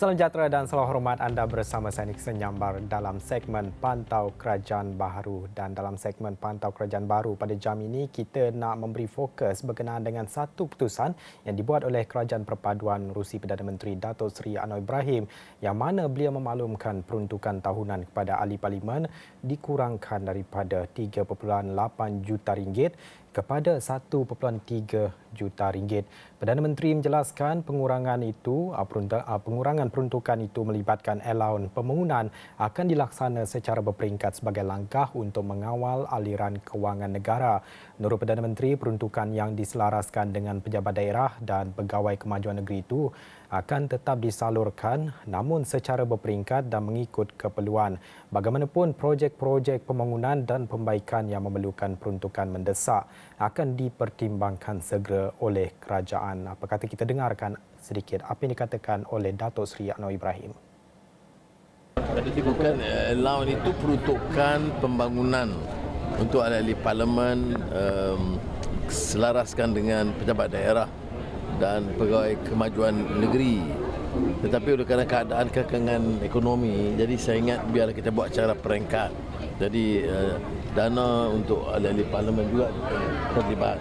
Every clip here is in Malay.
Salam sejahtera dan salam hormat anda bersama saya Nixon Nyambar dalam segmen Pantau Kerajaan Baharu. Dan dalam segmen Pantau Kerajaan Baru pada jam ini, kita nak memberi fokus berkenaan dengan satu putusan yang dibuat oleh Kerajaan Perpaduan Rusi Perdana Menteri Datuk Seri Anwar Ibrahim yang mana beliau memaklumkan peruntukan tahunan kepada ahli parlimen dikurangkan daripada 3.8 juta ringgit kepada 1.3 juta ringgit. Perdana Menteri menjelaskan pengurangan peruntukan itu melibatkan alaun pembangunan akan dilaksana secara berperingkat sebagai langkah untuk mengawal aliran kewangan negara. Menurut Perdana Menteri, peruntukan yang diselaraskan dengan pejabat daerah dan pegawai kemajuan negeri itu akan tetap disalurkan namun secara berperingkat dan mengikut keperluan. Bagaimanapun, projek-projek pembangunan dan pembaikan yang memerlukan peruntukan mendesak akan dipertimbangkan segera oleh kerajaan. Apa kata kita dengarkan sedikit apa yang dikatakan oleh Datuk Seri Anwar Ibrahim. Bukan allowance itu peruntukan pembangunan untuk ahli parlimen selaraskan dengan pejabat daerah dan pegawai kemajuan negeri. Tetapi oleh kerana keadaan kekangan ekonomi, jadi saya ingat biarlah kita buat secara peringkat. Jadi dana untuk ahli parlimen juga terlibat.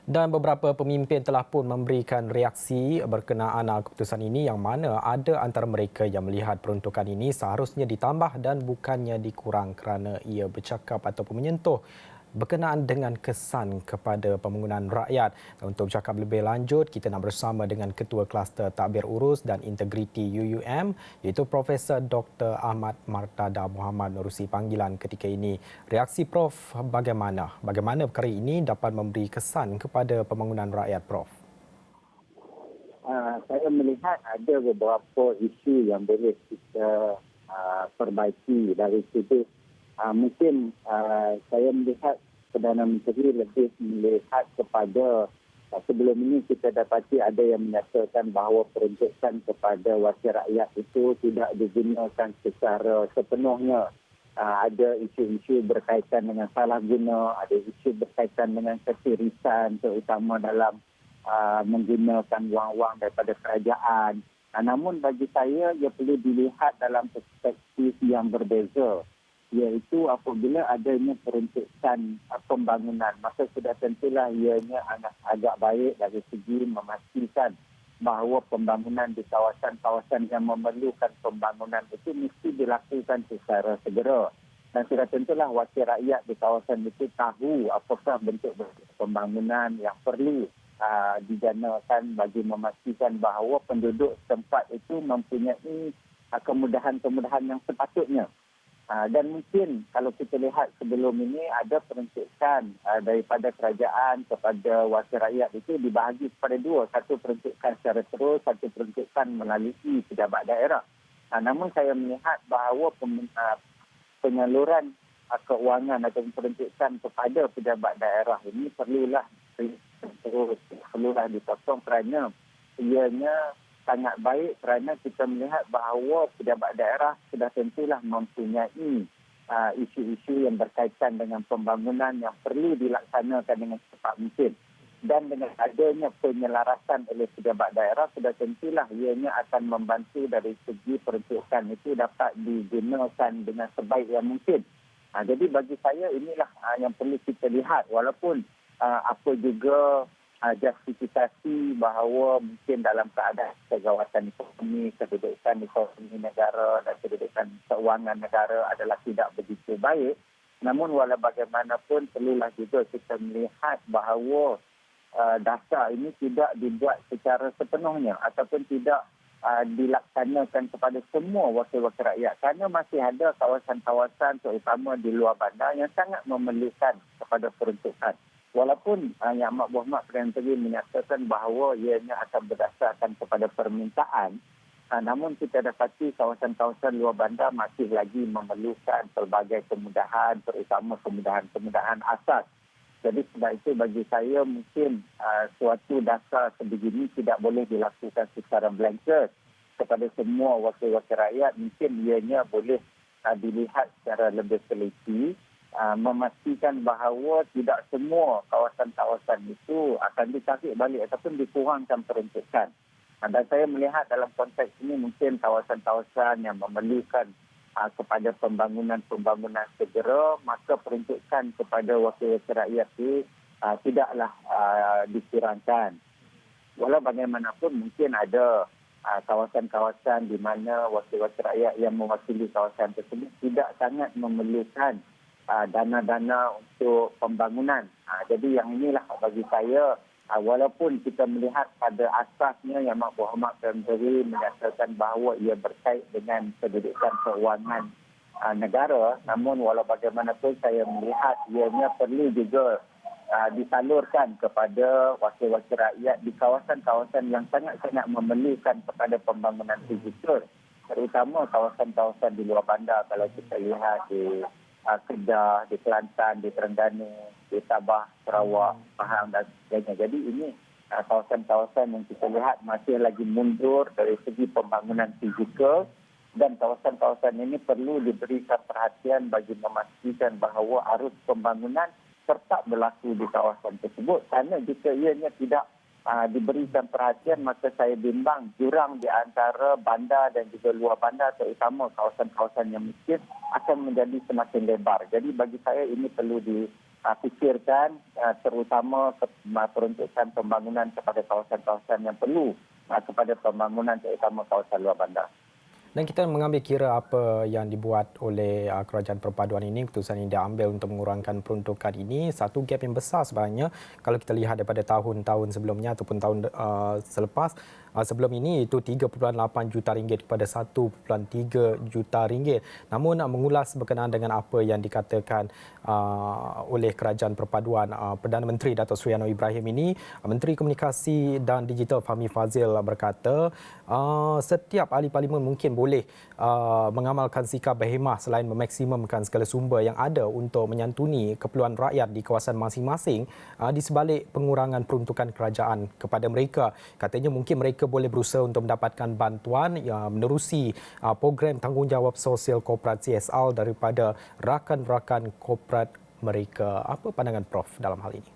Dan beberapa pemimpin telah pun memberikan reaksi berkenaan keputusan ini yang mana ada antara mereka yang melihat peruntukan ini seharusnya ditambah dan bukannya dikurang kerana ia bercakap ataupun menyentuh berkenaan dengan kesan kepada pembangunan rakyat. Untuk bercakap lebih lanjut, kita nak bersama dengan Ketua Kluster Tadbir Urus dan Integriti UUM iaitu Profesor Dr. Ahmad Martada Muhammad menerusi panggilan ketika ini. Reaksi Prof bagaimana? Bagaimana perkara ini dapat memberi kesan kepada pembangunan rakyat, Prof? Saya melihat ada beberapa isu yang boleh kita perbaiki dari situ. Mungkin saya melihat Perdana Menteri lebih melihat kepada sebelum ini kita dapati ada yang menyatakan bahawa peruntukan kepada wakil rakyat itu tidak digunakan secara sepenuhnya. Ada isu-isu berkaitan dengan salah guna, ada isu berkaitan dengan ketirisan terutama dalam menggunakan wang-wang daripada kerajaan. Namun bagi saya ia perlu dilihat dalam perspektif yang berbeza, iaitu apabila adanya peruntukan pembangunan, maka sudah tentulah ianya agak baik dari segi memastikan bahawa pembangunan di kawasan-kawasan yang memerlukan pembangunan itu mesti dilakukan secara segera. Dan sudah tentulah wakil rakyat di kawasan itu tahu apakah bentuk-bentuk pembangunan yang perlu dijanakan bagi memastikan bahawa penduduk setempat itu mempunyai kemudahan-kemudahan yang sepatutnya. Dan mungkin kalau kita lihat sebelum ini ada peruntukan daripada kerajaan kepada wakil rakyat itu dibahagi kepada dua. Satu peruntukan secara terus, satu peruntukan melalui pejabat daerah. Namun saya melihat bahawa penyaluran keuangan atau peruntukan kepada pejabat daerah ini perlulah dipotong kerana ianya sangat baik kerana kita melihat bahawa pejabat daerah sudah tentulah mempunyai isu-isu yang berkaitan dengan pembangunan yang perlu dilaksanakan dengan cepat mungkin. Dan dengan adanya penyelarasan oleh pejabat daerah sudah tentulah ianya akan membantu dari segi peruntukan itu dapat digunakan dengan sebaik yang mungkin. Jadi bagi saya inilah yang perlu kita lihat walaupun apa juga justifikasi bahawa mungkin dalam keadaan kegawasan ekonomi, kedudukan ekonomi negara dan kedudukan keuangan negara adalah tidak begitu baik. Namun walau bagaimanapun perlulah juga kita melihat bahawa dasar ini tidak dibuat secara sepenuhnya ataupun tidak dilaksanakan kepada semua wakil-wakil rakyat. Kerana masih ada kawasan-kawasan terutama di luar bandar yang sangat memerlukan kepada peruntukan. Walaupun Yang Amat Berhormat Perdana Menteri menyatakan bahawa ianya akan berdasarkan kepada permintaan, namun kita dapati kawasan-kawasan luar bandar masih lagi memerlukan pelbagai kemudahan, terutama kemudahan-kemudahan asas. Jadi sebab itu bagi saya mungkin suatu dasar sebegini tidak boleh dilakukan secara blanket kepada semua wakil-wakil rakyat. Mungkin ianya boleh dilihat secara lebih teliti memastikan bahawa tidak semua kawasan-kawasan itu akan ditarik balik ataupun dikurangkan peruntukan. Dan saya melihat dalam konteks ini mungkin kawasan-kawasan yang memerlukan kepada pembangunan-pembangunan segera, maka peruntukan kepada wakil-wakil rakyat itu tidaklah dikurangkan. Walau bagaimanapun mungkin ada kawasan-kawasan di mana wakil-wakil rakyat yang mewakili kawasan tersebut tidak sangat memerlukan dana-dana untuk pembangunan. Jadi yang inilah bagi saya, walaupun kita melihat pada asasnya Yang Amat Berhormat Perdana Menteri menyatakan bahawa ia berkait dengan kedudukan keuangan negara, namun walau bagaimanapun saya melihat ianya perlu juga disalurkan kepada wakil-wakil rakyat di kawasan-kawasan yang sangat-sangat memerlukan kepada pembangunan fizikal, terutama kawasan-kawasan di luar bandar. Kalau kita lihat di Kedah, di Kelantan, di Terengganu, di Sabah, Sarawak, Pahang dan sebagainya. Jadi ini kawasan-kawasan yang kita lihat masih lagi mundur dari segi pembangunan fizikal, dan kawasan-kawasan ini perlu diberikan perhatian bagi memastikan bahawa arus pembangunan tetap berlaku di kawasan tersebut. Kerana jika ianya tidak diberikan perhatian, maka saya bimbang jurang di antara bandar dan juga luar bandar, terutama kawasan-kawasan yang miskin, akan menjadi semakin lebar. Jadi bagi saya ini perlu difikirkan, terutama peruntukan pembangunan kepada kawasan-kawasan yang perlu kepada pembangunan terutama kawasan luar bandar. Dan kita mengambil kira apa yang dibuat oleh Kerajaan Perpaduan ini, keputusan yang diambil untuk mengurangkan peruntukan ini, satu gap yang besar sebenarnya kalau kita lihat daripada tahun-tahun sebelumnya ataupun tahun selepas. Sebelum ini itu 3.8 juta ringgit kepada 1.3 juta ringgit. Namun mengulas berkenaan dengan apa yang dikatakan oleh Kerajaan Perpaduan Perdana Menteri Datuk Seri Anwar Ibrahim ini, Menteri Komunikasi dan Digital Fahmi Fadzil berkata setiap ahli parlimen mungkin boleh mengamalkan sikap berhemah selain memaksimumkan segala sumber yang ada untuk menyantuni keperluan rakyat di kawasan masing-masing di sebalik pengurangan peruntukan kerajaan kepada mereka. Katanya mungkin mereka boleh berusaha untuk mendapatkan bantuan yang menerusi program tanggungjawab sosial korporat CSR daripada rakan-rakan korporat mereka. Apa pandangan Prof dalam hal ini?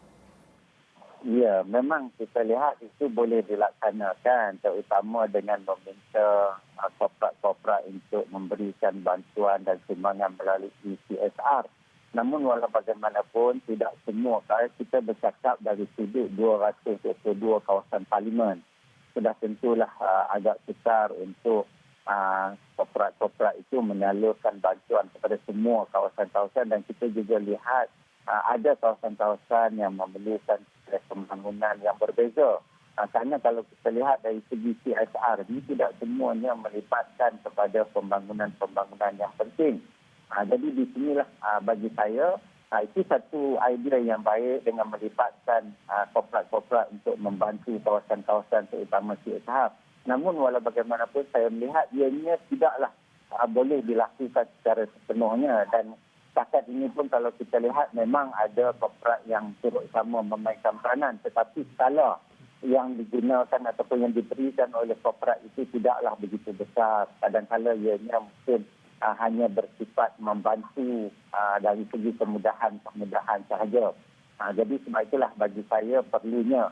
Ya, memang kita lihat itu boleh dilaksanakan, terutama dengan meminta korporat-korporat untuk memberikan bantuan dan sumbangan melalui CSR. Namun walau bagaimanapun, tidak semua. Kalau kita bercakap dari sudut 222 kawasan parlimen, sudah tentulah agak sukar untuk korporat-korporat itu menyalurkan bantuan kepada semua kawasan-kawasan, dan kita juga lihat ada kawasan-kawasan yang memerlukan pembangunan yang berbeza. Kerana kalau kita lihat dari segi CSR, ini tidak semuanya melibatkan kepada pembangunan-pembangunan yang penting. Jadi di sinilah bagi saya, itu satu idea yang baik dengan melibatkan korporat-korporat untuk membantu kawasan-kawasan terutama CSR. Namun walau bagaimanapun saya melihat ianya tidaklah boleh dilakukan secara sepenuhnya, dan setakat ini pun kalau kita lihat memang ada korporat yang turut sama memainkan peranan, tetapi skala yang digunakan ataupun yang diberikan oleh korporat itu tidaklah begitu besar. Kadang-kadang ianya mungkin hanya bersifat membantu dari segi kemudahan sahaja. Jadi sebab itulah bagi saya perlunya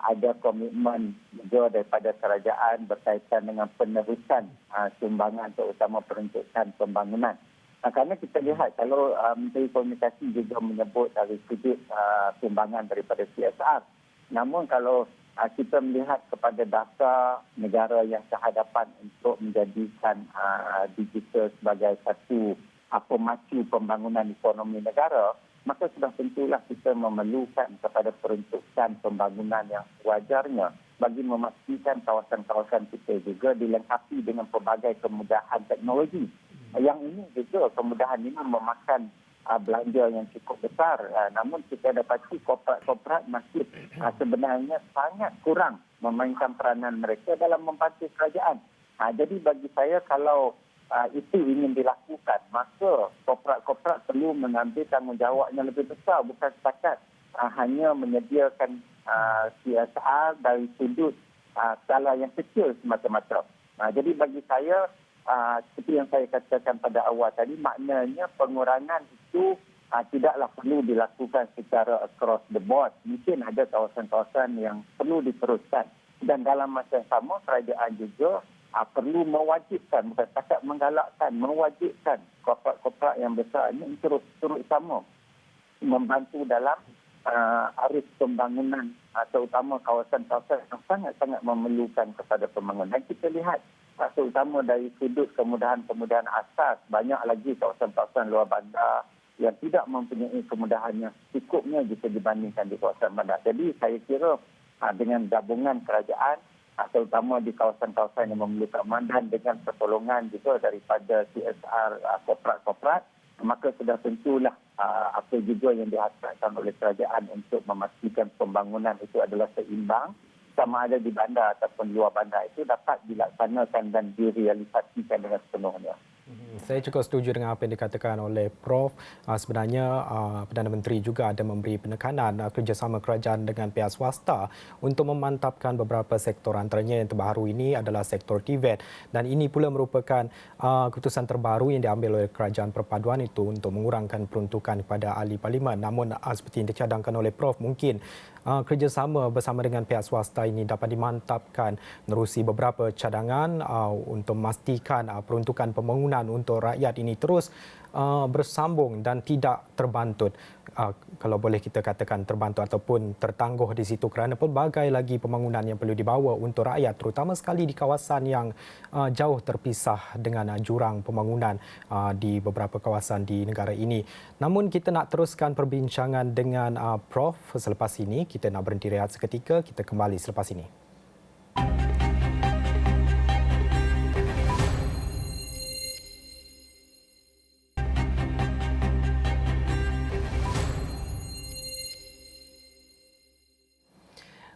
ada komitmen juga daripada kerajaan berkaitan dengan penerusan sumbangan terutama peruntukan pembangunan. Kerana kita lihat kalau Menteri Komunikasi juga menyebut dari sudut sumbangan daripada CSR. Namun kalau kita melihat kepada data negara yang sehadapan untuk menjadikan digital sebagai satu pemacu pembangunan ekonomi negara, maka sudah tentulah kita memerlukan kepada peruntukan pembangunan yang wajarnya bagi memastikan kawasan-kawasan kita juga dilengkapi dengan pelbagai kemudahan teknologi. Yang ini juga kemudahan ini memakan belanja yang cukup besar. Namun kita dapati korporat masih sebenarnya sangat kurang memainkan peranan mereka dalam membantu kerajaan. Jadi bagi saya kalau itu ingin dilakukan, maka korporat-korporat perlu mengambil tanggungjawabnya lebih besar, bukan setakat hanya menyediakan CSR dari sudut skala yang kecil semata-mata. Jadi bagi saya seperti yang saya katakan pada awal tadi, maknanya pengurangan itu tidaklah perlu dilakukan secara across the board. Mungkin ada kawasan-kawasan yang perlu diteruskan. Dan dalam masa yang sama, kerajaan juga perlu mewajibkan, bukan setakat menggalakkan, mewajibkan korporat-korporat yang besar ini turut sama membantu dalam arus pembangunan terutama kawasan-kawasan yang sangat-sangat memerlukan kepada pembangunan. Dan kita lihat terutama dari sudut kemudahan-kemudahan asas, banyak lagi kawasan-kawasan luar bandar yang tidak mempunyai kemudahan yang cukupnya jika dibandingkan di kawasan bandar. Jadi saya kira dengan gabungan kerajaan terutama di kawasan-kawasan yang memerlukan mandan dengan pertolongan juga daripada CSR korporat-korporat, maka sudah tentulah apa juga yang diharapkan oleh kerajaan untuk memastikan pembangunan itu adalah seimbang, sama ada di bandar ataupun luar bandar itu dapat dilaksanakan dan direalisasikan dengan sepenuhnya. Saya cukup setuju dengan apa yang dikatakan oleh Prof. Sebenarnya Perdana Menteri juga ada memberi penekanan kerjasama kerajaan dengan pihak swasta untuk memantapkan beberapa sektor, antaranya yang terbaru ini adalah sektor TVET, dan ini pula merupakan keputusan terbaru yang diambil oleh Kerajaan Perpaduan itu untuk mengurangkan peruntukan kepada ahli parlimen. Namun seperti yang dicadangkan oleh Prof, mungkin kerjasama bersama dengan pihak swasta ini dapat dimantapkan menerusi beberapa cadangan untuk memastikan peruntukan pembangunan untuk rakyat ini terus bersambung dan tidak terbantut. Kalau boleh kita katakan terbantut ataupun tertangguh di situ kerana pelbagai lagi pembangunan yang perlu dibawa untuk rakyat, terutama sekali di kawasan yang jauh terpisah dengan jurang pembangunan di beberapa kawasan di negara ini. Namun kita nak teruskan perbincangan dengan Prof selepas ini. Kita nak berhenti rehat seketika, kita kembali selepas ini.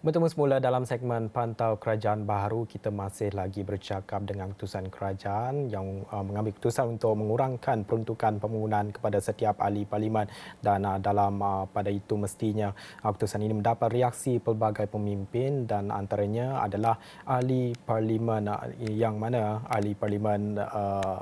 Bertemu semula dalam segmen Pantau Kerajaan Baharu. Kita masih lagi bercakap dengan keputusan kerajaan yang mengambil keputusan untuk mengurangkan peruntukan pembangunan kepada setiap ahli parlimen, dan dalam pada itu mestinya keputusan ini mendapat reaksi pelbagai pemimpin, dan antaranya adalah ahli parlimen yang mana ahli parlimen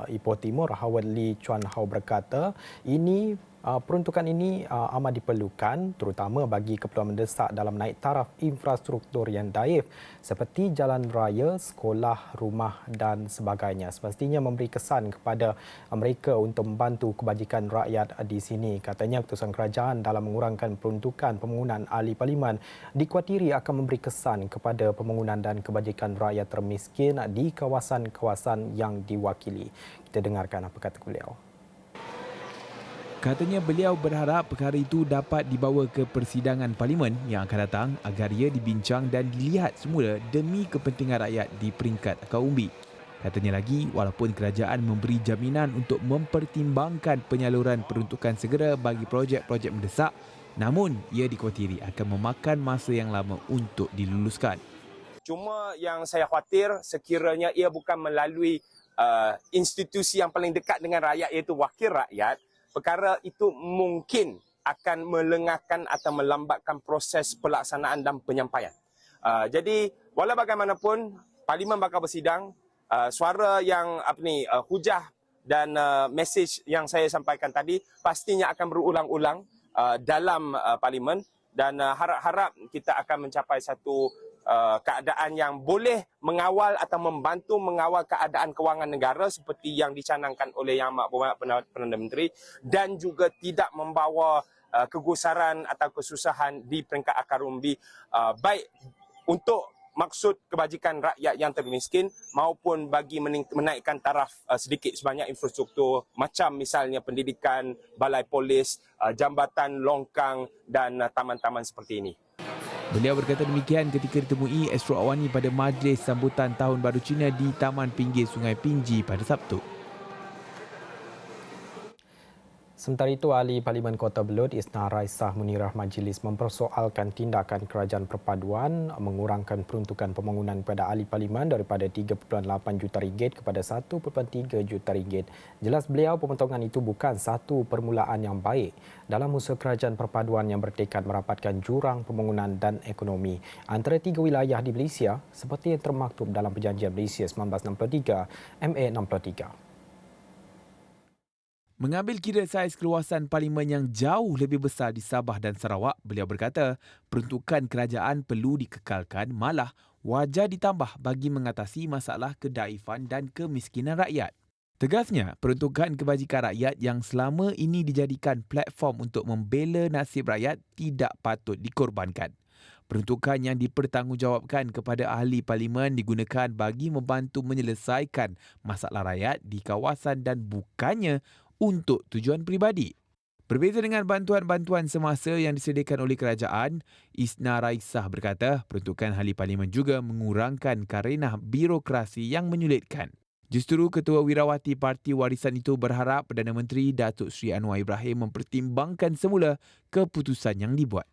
Ipoh Timur Howard Lee Chuan Hao berkata ini peruntukan ini amat diperlukan terutama bagi keperluan mendesak dalam naik taraf infrastruktur yang daif seperti jalan raya, sekolah, rumah dan sebagainya. Semestinya memberi kesan kepada mereka untuk membantu kebajikan rakyat di sini. Katanya keputusan kerajaan dalam mengurangkan peruntukan pembangunan ahli parlimen dikuatiri akan memberi kesan kepada pembangunan dan kebajikan rakyat termiskin di kawasan-kawasan yang diwakili. Kita dengarkan apa kata beliau. Katanya beliau berharap perkara itu dapat dibawa ke persidangan parlimen yang akan datang agar ia dibincang dan dilihat semula demi kepentingan rakyat di peringkat akar umbi. Katanya lagi, walaupun kerajaan memberi jaminan untuk mempertimbangkan penyaluran peruntukan segera bagi projek-projek mendesak, namun ia dikuatiri akan memakan masa yang lama untuk diluluskan. Cuma yang saya khawatir sekiranya ia bukan melalui institusi yang paling dekat dengan rakyat iaitu wakil rakyat, perkara itu mungkin akan melengahkan atau melambatkan proses pelaksanaan dan penyampaian. Jadi walau bagaimanapun parlimen bakal bersidang, suara yang hujah dan mesej yang saya sampaikan tadi pastinya akan berulang-ulang dalam parlimen, dan harap-harap kita akan mencapai satu keadaan yang boleh mengawal atau membantu mengawal keadaan kewangan negara seperti yang dicanangkan oleh Yang Amat Berhormat Perdana Menteri, dan juga tidak membawa kegusaran atau kesusahan di peringkat akar umbi, baik untuk maksud kebajikan rakyat yang termiskin maupun bagi menaikkan taraf sedikit sebanyak infrastruktur macam misalnya pendidikan, balai polis, jambatan, longkang dan taman-taman seperti ini. Beliau berkata demikian ketika ditemui Astro Awani pada majlis sambutan Tahun Baru Cina di Taman Pinggir Sungai Pinji pada Sabtu. Sementara itu, ahli Parlimen Kota Belud Isna Raisah Munirah Majlis mempersoalkan tindakan Kerajaan Perpaduan mengurangkan peruntukan pembangunan kepada ahli Parlimen daripada 3.8 juta ringgit kepada 1.3 juta ringgit. Jelas beliau pemotongan itu bukan satu permulaan yang baik dalam usaha Kerajaan Perpaduan yang bertekad merapatkan jurang pembangunan dan ekonomi antara tiga wilayah di Malaysia seperti yang termaktub dalam Perjanjian Malaysia 1963 MA 63. Mengambil kira saiz keluasan parlimen yang jauh lebih besar di Sabah dan Sarawak, beliau berkata peruntukan kerajaan perlu dikekalkan, malah wajar ditambah bagi mengatasi masalah kedaifan dan kemiskinan rakyat. Tegasnya, peruntukan kebajikan rakyat yang selama ini dijadikan platform untuk membela nasib rakyat tidak patut dikorbankan. Peruntukan yang dipertanggungjawabkan kepada ahli parlimen digunakan bagi membantu menyelesaikan masalah rakyat di kawasan dan bukannya untuk tujuan peribadi. Berbeza dengan bantuan-bantuan semasa yang disediakan oleh kerajaan, Isna Raisah berkata peruntukan ahli parlimen juga mengurangkan karenah birokrasi yang menyulitkan. Justru Ketua Wirawati Parti Warisan itu berharap Perdana Menteri Datuk Seri Anwar Ibrahim mempertimbangkan semula keputusan yang dibuat.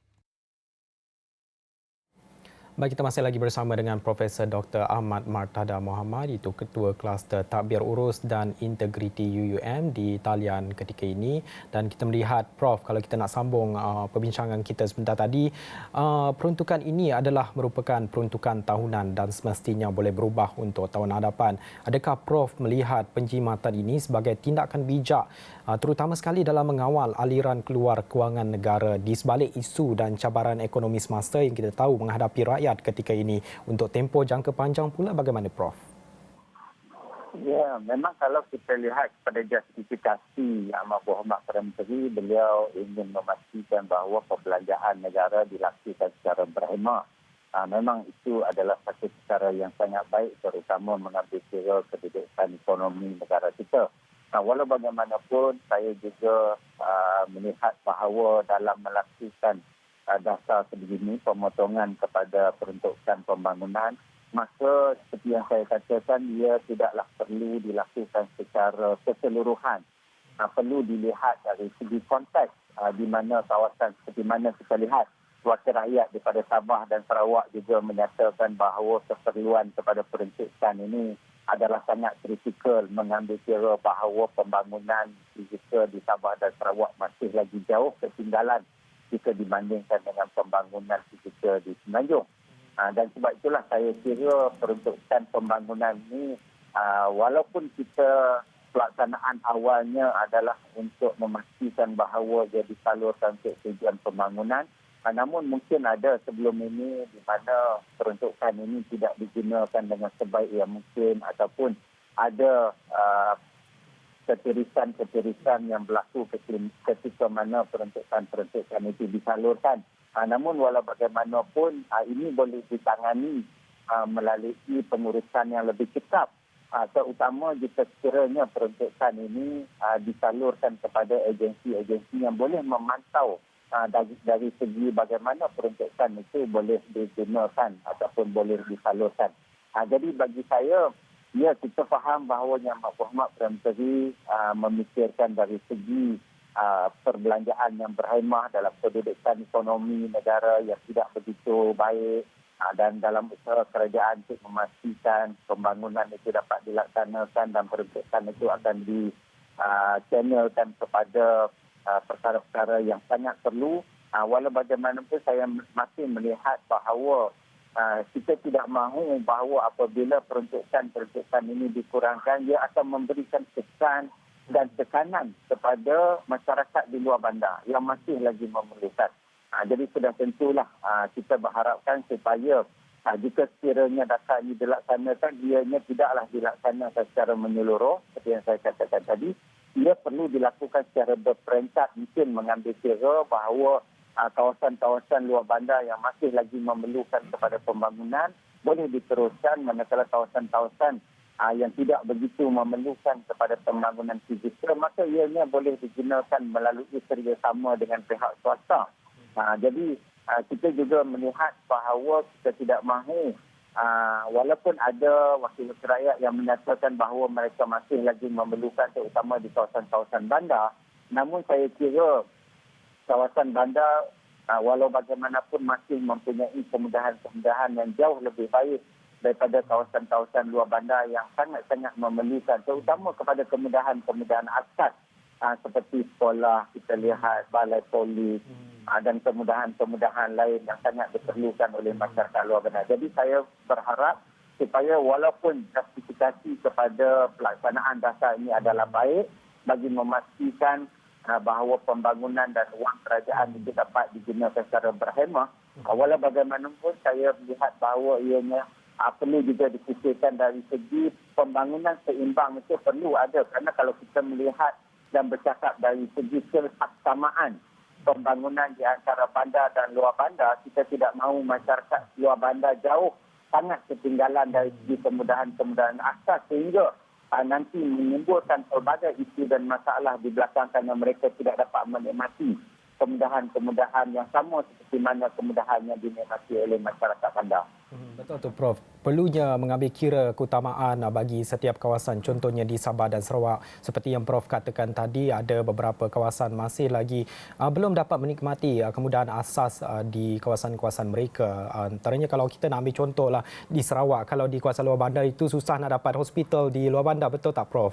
Baik, kita masih lagi bersama dengan Profesor Dr. Ahmad Martada Mohamad, itu Ketua Kluster Tadbir Urus dan Integriti UUM di talian ketika ini. Dan kita melihat, Prof, kalau kita nak sambung perbincangan kita sebentar tadi, peruntukan ini adalah merupakan peruntukan tahunan dan semestinya boleh berubah untuk tahun hadapan. Adakah Prof melihat penjimatan ini sebagai tindakan bijak, terutama sekali dalam mengawal aliran keluar kewangan negara di sebalik isu dan cabaran ekonomi semasa yang kita tahu menghadapi rakyat ketika ini untuk tempoh jangka panjang pula, bagaimana Prof? Ya, memang kalau kita lihat pada justifikasi Amat Berhormat Perdana Menteri, beliau ingin memastikan bahawa perbelanjaan negara dilakukan secara berhemah. Memang itu adalah satu cara yang sangat baik, terutama mengambil kira kedudukan ekonomi negara kita. Walau bagaimanapun, saya juga melihat bahawa dalam melakukan dasar sebegini, pemotongan kepada peruntukan pembangunan, maka seperti yang saya katakan, ia tidaklah perlu dilakukan secara keseluruhan. Perlu dilihat dari segi konteks, di mana kawasan seperti mana kita lihat wakil rakyat daripada Sabah dan Sarawak juga menyatakan bahawa keperluan kepada peruntukan ini adalah sangat kritikal, mengambil kira bahawa pembangunan digital di Sabah dan Sarawak masih lagi jauh ketinggalan jika dibandingkan dengan pembangunan digital di Semenanjung. Dan sebab itulah saya kira peruntukan pembangunan ini, walaupun kita pelaksanaan awalnya adalah untuk memastikan bahawa dia disalurkan untuk tujuan pembangunan, namun mungkin ada sebelum ini di mana peruntukan ini tidak digunakan dengan sebaik yang mungkin, ataupun ada ketirisan yang berlaku ketika mana peruntukan itu disalurkan. Namun walau bagaimanapun, ini boleh ditangani melalui pengurusan yang lebih ketat, terutama jika sekiranya peruntukan ini disalurkan kepada agensi-agensi yang boleh memantau dari segi bagaimana peruntukan itu boleh digunakan ataupun boleh disalurkan. Jadi bagi saya, ya, kita faham bahawa Yang Berhormat Perdana Menteri memikirkan dari segi perbelanjaan yang berhemah dalam kedudukan ekonomi negara yang tidak begitu baik, dan dalam usaha kerajaan untuk memastikan pembangunan itu dapat dilaksanakan dan peruntukan itu akan di-channelkan kepada perkara-perkara yang sangat perlu. Walau bagaimanapun saya masih melihat bahawa kita tidak mahu bahawa apabila peruntukan ini dikurangkan, ia akan memberikan kesan dan tekanan kepada masyarakat di luar bandar yang masih lagi memerlukan. Jadi sudah tentulah kita berharapkan supaya jika sekiranya dasar ini dilaksanakan, ianya tidaklah dilaksanakan secara menyeluruh seperti yang saya katakan tadi. Ia perlu dilakukan secara berperingkat, mungkin mengambil kira bahawa kawasan-kawasan luar bandar yang masih lagi memerlukan kepada pembangunan boleh diteruskan, manakala kawasan-kawasan yang tidak begitu memerlukan kepada pembangunan fizikal, maka ianya boleh digunakan melalui kerjasama dengan pihak swasta. Jadi kita juga melihat bahawa kita tidak mahu, walaupun ada wakil rakyat yang menyatakan bahawa mereka masih lagi memerlukan terutama di kawasan-kawasan bandar, namun saya kira kawasan bandar walau bagaimanapun masih mempunyai kemudahan-kemudahan yang jauh lebih baik daripada kawasan-kawasan luar bandar yang sangat-sangat memerlukan, terutama kepada kemudahan-kemudahan asas seperti sekolah, kita lihat balai polis, dan kemudahan-kemudahan lain yang sangat diperlukan oleh masyarakat luar bandar. Jadi saya berharap supaya walaupun justifikasi kepada pelaksanaan dasar ini adalah baik, bagi memastikan bahawa pembangunan dan wang kerajaan itu dapat digunakan secara berhemah. Walau bagaimanapun saya melihat bahawa ianya perlu juga difikirkan dari segi pembangunan seimbang itu perlu ada. Kerana kalau kita melihat dan bercakap dari segi kesaksamaan pembangunan di antara bandar dan luar bandar, kita tidak mahu masyarakat luar bandar jauh sangat ketinggalan dari segi kemudahan-kemudahan asas sehingga nanti menimbulkan pelbagai isu dan masalah di belakang kerana mereka tidak dapat menikmati kemudahan-kemudahan yang sama seperti mana kemudahan yang dinikmati oleh masyarakat bandar. Betul tu Prof. Perlunya mengambil kira keutamaan bagi setiap kawasan. Contohnya di Sabah dan Sarawak. Seperti yang Prof katakan tadi, ada beberapa kawasan masih lagi belum dapat menikmati kemudahan asas di kawasan-kawasan mereka. Antaranya kalau kita nak ambil contohlah di Sarawak, kalau di kawasan luar bandar itu susah nak dapat hospital di luar bandar. Betul tak Prof?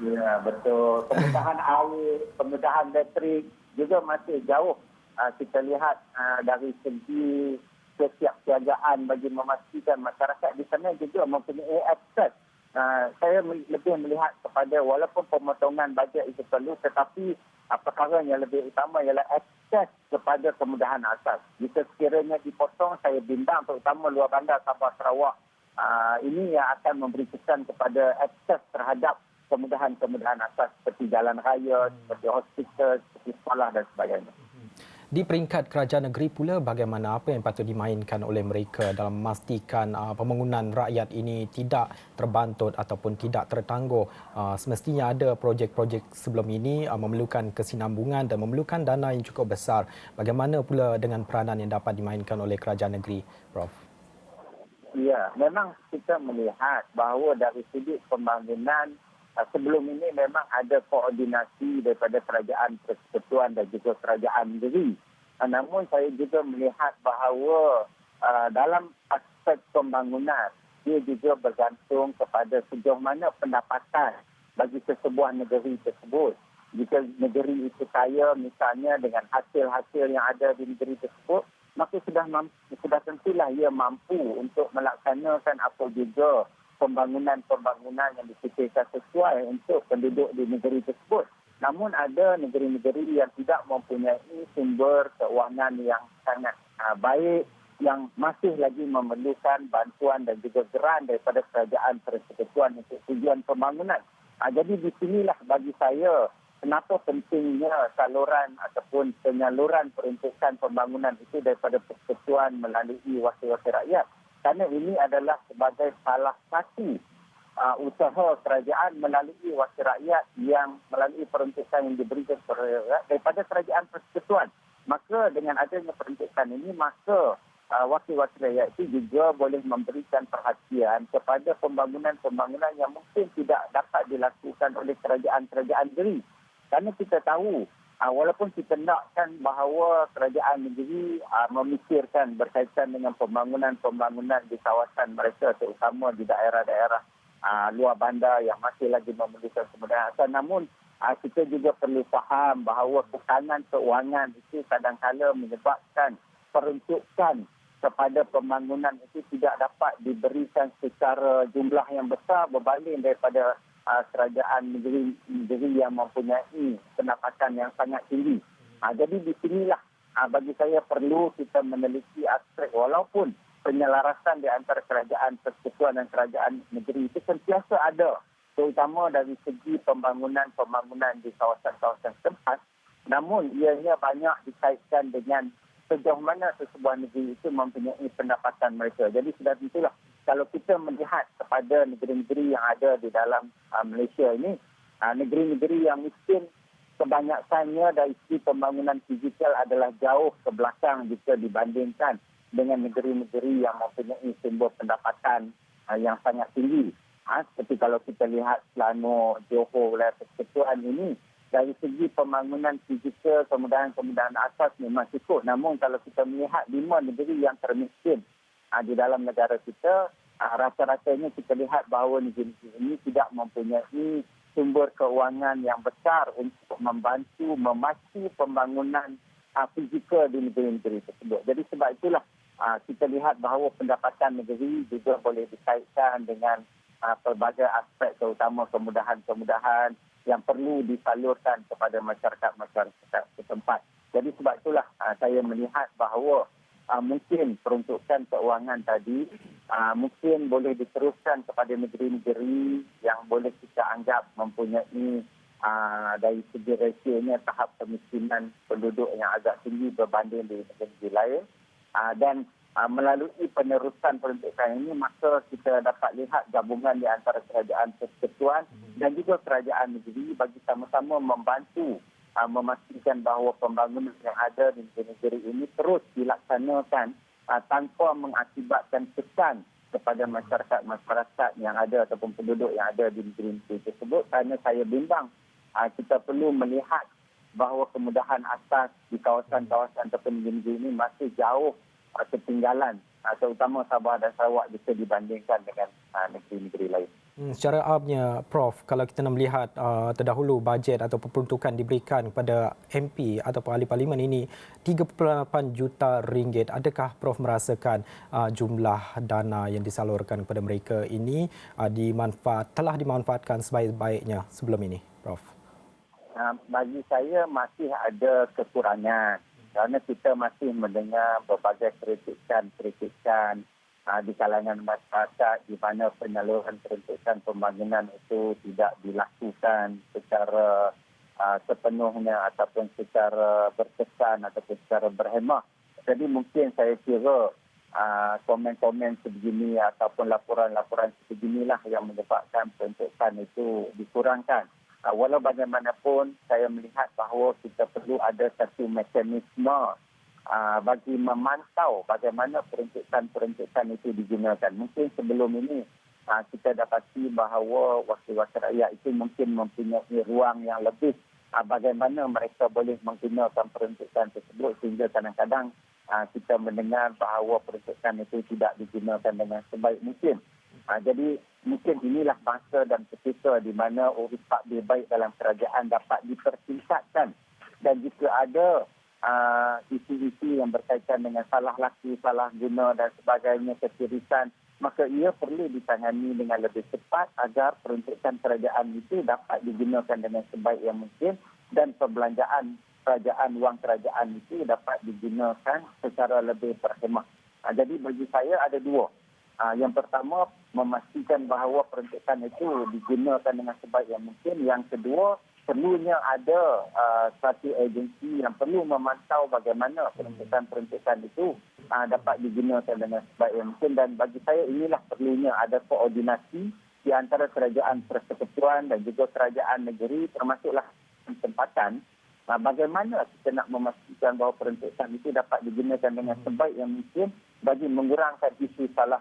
Ya, betul. Kemudahan air, kemudahan elektrik juga masih jauh. Kita lihat dari segi kesiapsiagaan bagi memastikan masyarakat di sana juga mempunyai akses. Saya lebih melihat kepada walaupun pemotongan bajet itu perlu, tetapi perkara yang lebih utama ialah akses kepada kemudahan asas. Jika sekiranya dipotong, saya bimbang terutama luar bandar Sabah Sarawak, ini yang akan memberi kesan kepada akses terhadap kemudahan-kemudahan asas seperti jalan raya, seperti hospital, seperti sekolah dan sebagainya. Di peringkat kerajaan negeri pula, bagaimana apa yang patut dimainkan oleh mereka dalam memastikan pembangunan rakyat ini tidak terbantut ataupun tidak tertangguh? Semestinya ada projek-projek sebelum ini memerlukan kesinambungan dan memerlukan dana yang cukup besar. Bagaimana pula dengan peranan yang dapat dimainkan oleh kerajaan negeri, Prof? Ya, memang kita melihat bahawa dari sudut pembangunan sebelum ini memang ada koordinasi daripada kerajaan persekutuan dan juga kerajaan negeri. Namun saya juga melihat bahawa dalam aspek pembangunan, dia juga bergantung kepada sejauh mana pendapatan bagi sesebuah negeri tersebut. Jika negeri itu kaya misalnya dengan hasil-hasil yang ada di negeri tersebut, maka sudah tentulah ia mampu untuk melaksanakan apa juga pembangunan-pembangunan yang difikirkan sesuai untuk penduduk di negeri tersebut. Namun ada negeri-negeri yang tidak mempunyai sumber keuangan yang sangat baik, yang masih lagi memerlukan bantuan dan juga geran daripada kerajaan persekutuan untuk tujuan pembangunan. Jadi di sinilah bagi saya kenapa pentingnya saluran ataupun penyaluran peruntukan pembangunan itu daripada persekutuan melalui wakil-wakil rakyat. Kerana ini adalah sebagai salah satu usaha kerajaan melalui wakil rakyat yang melalui peruntukan yang diberikan daripada kerajaan persekutuan. Maka dengan adanya peruntukan ini, maka wakil-wakil rakyat itu juga boleh memberikan perhatian kepada pembangunan-pembangunan yang mungkin tidak dapat dilakukan oleh kerajaan-kerajaan negeri. Kerana kita tahu, walaupun kita nakkan bahawa kerajaan negeri memikirkan berkaitan dengan pembangunan-pembangunan di kawasan mereka, terutama di daerah-daerah luar bandar yang masih lagi memerlukan kemudahan asas. Namun kita juga perlu faham bahawa tekanan keuangan itu kadang-kadang menyebabkan peruntukan kepada pembangunan itu tidak dapat diberikan secara jumlah yang besar berbanding daripada kerajaan negeri yang mempunyai pendapatan yang sangat tinggi. Jadi di sinilah bagi saya perlu kita meneliti aspek walaupun penyelarasan di antara kerajaan persekutuan dan kerajaan negeri itu sentiasa ada, terutama dari segi pembangunan-pembangunan di kawasan-kawasan tempat. Namun ianya banyak dikaitkan dengan sejauh mana sesebuah negeri itu mempunyai pendapatan mereka. Jadi sudah tentulah kalau kita melihat kepada negeri-negeri yang ada di dalam Malaysia ini, negeri-negeri yang miskin kebanyakannya dari segi pembangunan fizikal adalah jauh ke belakang jika dibandingkan dengan negeri-negeri yang mempunyai sumber pendapatan yang sangat tinggi. Seperti kalau kita lihat Selangor, Johor, wilayah persekutuan ini, dari segi pembangunan fizikal, kemudahan-kemudahan asas memang cukup. Namun kalau kita melihat 5 negeri yang termiskin di dalam negara kita, rasa-rasanya kita lihat bahawa negeri-negeri ini tidak mempunyai sumber keuangan yang besar untuk membantu memacu pembangunan fizikal di negeri-negeri tersebut. Jadi sebab itulah kita lihat bahawa pendapatan negeri juga boleh dikaitkan dengan pelbagai aspek, terutama kemudahan-kemudahan yang perlu disalurkan kepada masyarakat setempat. Jadi sebab itulah saya melihat bahawa mungkin peruntukan keuangan tadi mungkin boleh diteruskan kepada negeri-negeri yang boleh kita anggap mempunyai dari segi rasionya tahap kemiskinan penduduk yang agak tinggi berbanding di negeri lain. Dan melalui penerusan peruntukan ini, maka kita dapat lihat gabungan di antara kerajaan persekutuan dan juga kerajaan negeri bagi sama-sama membantu memastikan bahawa pembangunan yang ada di negeri ini terus dilaksanakan tanpa mengakibatkan kesan kepada masyarakat yang ada ataupun penduduk yang ada di negeri tersebut. Kerana saya bimbang kita perlu melihat bahawa kemudahan asas di kawasan-kawasan ataupun negeri ini masih jauh ketinggalan, terutama Sabah dan Sarawak jika dibandingkan dengan negeri-negeri lain. Secara amnya, Prof, kalau kita nak melihat terdahulu bajet atau peruntukan diberikan kepada MP atau ahli parlimen ini 3.8 juta ringgit, adakah Prof merasakan jumlah dana yang disalurkan kepada mereka ini telah dimanfaatkan sebaik-baiknya sebelum ini, Prof? Bagi saya masih ada kekurangan kerana kita masih mendengar berbagai kritikan di kalangan masyarakat di mana penyaluran peruntukan pembangunan itu tidak dilakukan secara sepenuhnya ataupun secara berkesan ataupun secara berhemah. Jadi mungkin saya kira komen-komen sebegini ataupun laporan-laporan sebeginilah yang menyebabkan peruntukan itu dikurangkan. Walau bagaimanapun, saya melihat bahawa kita perlu ada satu mekanisme bagi memantau bagaimana peruntukan itu digunakan. Mungkin sebelum ini kita dapati bahawa wakil-wakil rakyat itu mungkin mempunyai ruang yang lebih bagaimana mereka boleh menggunakan peruntukan tersebut sehingga kadang-kadang kita mendengar bahawa peruntukan itu tidak digunakan dengan sebaik mungkin. Jadi mungkin inilah masa dan ketika di mana urus takbir baik dalam kerajaan dapat dipertingkatkan. Dan jika ada isu-isu yang berkaitan dengan salah laku, salah guna dan sebagainya, ketirisan, maka ia perlu ditangani dengan lebih cepat agar peruntukan kerajaan itu dapat digunakan dengan sebaik yang mungkin dan perbelanjaan kerajaan, wang kerajaan itu dapat digunakan secara lebih berhemah. Jadi bagi saya ada dua. Yang pertama, memastikan bahawa peruntukan itu digunakan dengan sebaik yang mungkin. Yang kedua, perlunya ada satu agensi yang perlu memantau bagaimana peruntukan itu dapat digunakan dengan sebaik yang mungkin. Dan bagi saya inilah perlunya ada koordinasi di antara kerajaan persekutuan dan juga kerajaan negeri, termasuklah tempatan. Bagaimana kita nak memastikan bahawa peruntukan itu dapat digunakan dengan sebaik yang mungkin bagi mengurangkan isu salah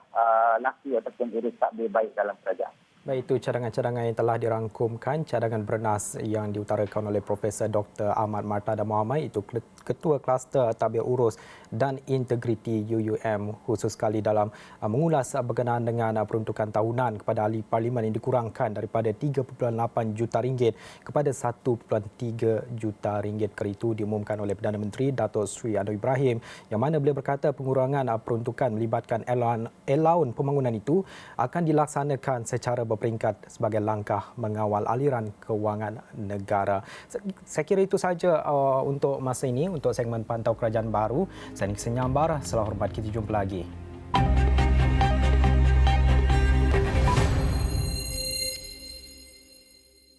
laku ataupun urus takbir baik dalam kerajaan. Baik, itu cadangan-cadangan yang telah dirangkumkan, cadangan bernas yang diutarakan oleh Profesor Dr. Ahmad Martada Mohamad, itu Ketua Kluster Tadbir Urus dan Integriti UUM, khusus sekali dalam mengulas berkenaan dengan peruntukan tahunan kepada ahli parlimen yang dikurangkan daripada 3.8 juta ringgit kepada 1.3 juta ringgit. Kali itu diumumkan oleh Perdana Menteri Datuk Seri Anwar Ibrahim, yang mana beliau berkata pengurangan peruntukan melibatkan allowance pembangunan itu akan dilaksanakan secara berperingkat sebagai langkah mengawal aliran kewangan negara. Saya kira itu saja untuk masa ini, untuk segmen Pantau Kerajaan Baru. Saya Nik Senyambar, selamat hormat, kita jumpa lagi.